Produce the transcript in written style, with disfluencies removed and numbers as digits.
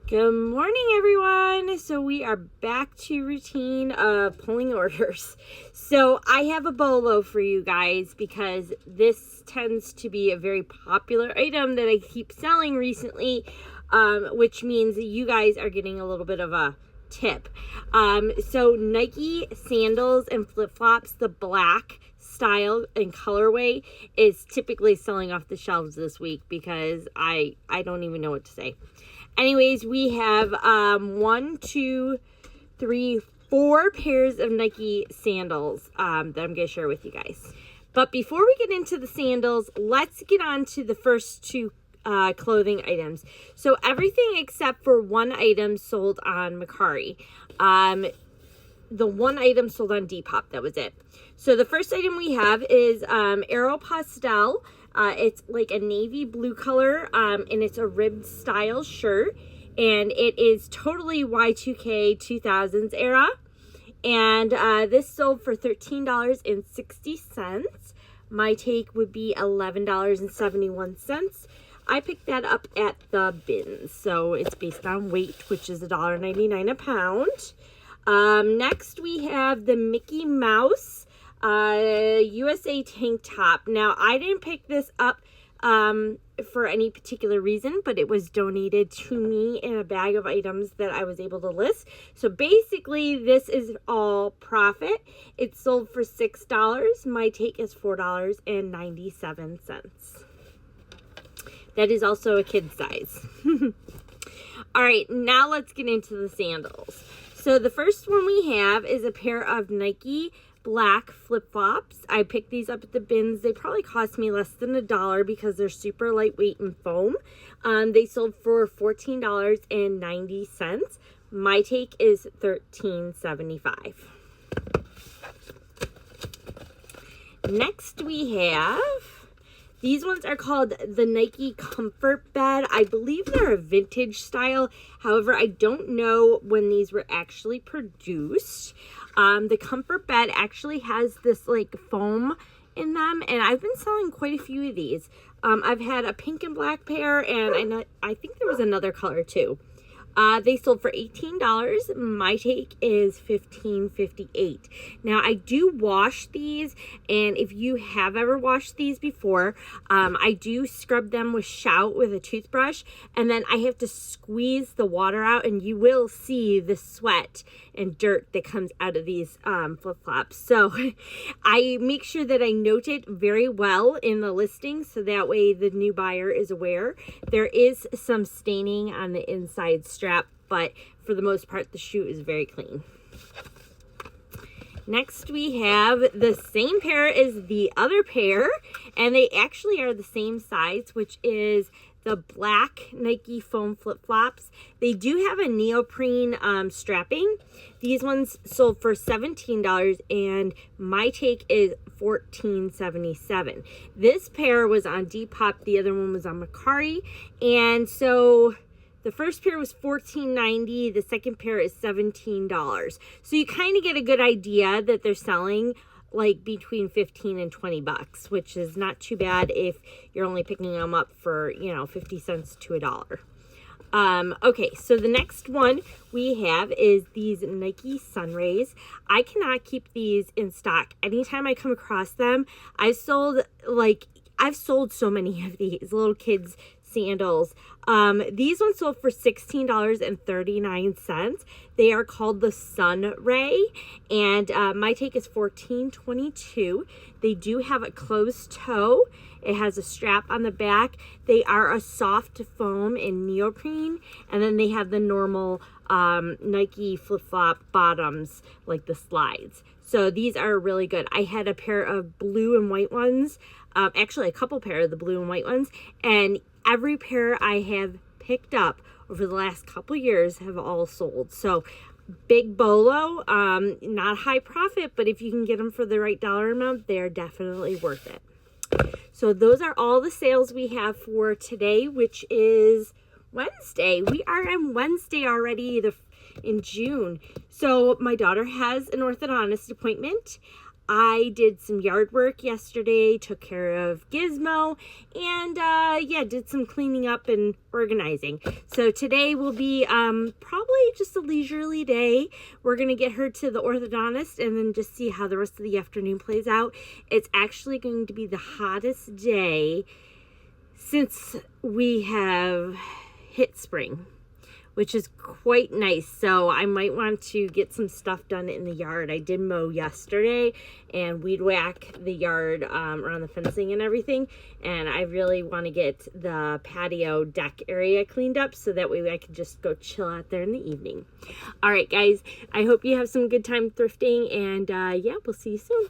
Good morning, everyone. So we are back to routine of pulling orders. So I have a bolo for you guys because this tends to be a very popular item that I keep selling recently, which means that you guys are getting a little bit of a tip. So Nike sandals and flip-flops, the black style and colorway is typically selling off the shelves this week because I don't even know what to say. Anyways, we have 4 pairs of Nike sandals that I'm going to share with you guys. But before we get into the sandals, let's get on to the first two clothing items. So everything except for one item sold on Mercari. The one item sold on Depop, that was it. So the first item we have is Aeropostale. It's like a navy blue color, and it's a ribbed style shirt, and it is totally Y2K 2000s era, and this sold for $13.60. My take would be $11.71. I picked that up at the bins, so it's based on weight, which is $1.99 a pound. Next we have the Mickey Mouse USA tank top. Now, I didn't pick this up for any particular reason, but it was donated to me in a bag of items that I was able to list. So basically, this is all profit. It sold for $6. My take is $4.97. That is also a kid size. All right, now let's get into the sandals. So the first one we have is a pair of Nike black flip-flops. I picked these up at the bins. They probably cost me less than $1 because they're super lightweight and foam. They sold for $14.90. My take is $13.75. Next we have, these ones are called the Nike Comfort Bed. I believe they're a vintage style. However, I don't know when these were actually produced. The Comfort Bed actually has this like foam in them, and I've been selling quite a few of these. I've had a pink and black pair, and I think there was another color too. They sold for $18. My take is $15.58. Now, I do wash these, and if you have ever washed these before, I do scrub them with Shout with a toothbrush, and then I have to squeeze the water out, and you will see the sweat and dirt that comes out of these flip-flops. So I make sure that I note it very well in the listing, so that way the new buyer is aware. There is some staining on the inside strap, but for the most part, the shoe is very clean. Next, we have the same pair as the other pair, and they actually are the same size, which is the black Nike foam flip-flops. They do have a neoprene strapping. These ones sold for $17, and my take is $14.77. This pair was on Depop. The other one was on Mercari, and so the first pair was $14.90. The second pair is $17. So you kind of get a good idea that they're selling like between 15 and 20 bucks, which is not too bad if you're only picking them up for, 50 cents to $1. Okay, so the next one we have is these Nike Sunrays. I cannot keep these in stock. Anytime I come across them, I've sold so many of these little kids sandals. These ones sold for $16.39. They are called the Sun Ray, and my take is $14.22. They do have a closed toe. It has a strap on the back. They are a soft foam in neoprene, and then they have the normal Nike flip-flop bottoms, like the slides. So these are really good. I had a pair of blue and white ones, actually a couple pair of the blue and white ones, and every pair I have picked up over the last couple years have all sold. So big bolo, not high profit, but if you can get them for the right dollar amount, they're definitely worth it. So those are all the sales we have for today, which is Wednesday. We are on Wednesday already in June. So my daughter has an orthodontist appointment. I did some yard work yesterday, took care of Gizmo, and yeah, did some cleaning up and organizing. So today will be probably just a leisurely day. We're going to get her to the orthodontist and then just see how the rest of the afternoon plays out. It's actually going to be the hottest day since we have hit spring, which is quite nice. So I might want to get some stuff done in the yard. I did mow yesterday and weed whack the yard around the fencing and everything. And I really want to get the patio deck area cleaned up so that way I can just go chill out there in the evening. All right, guys, I hope you have some good time thrifting, and yeah, we'll see you soon.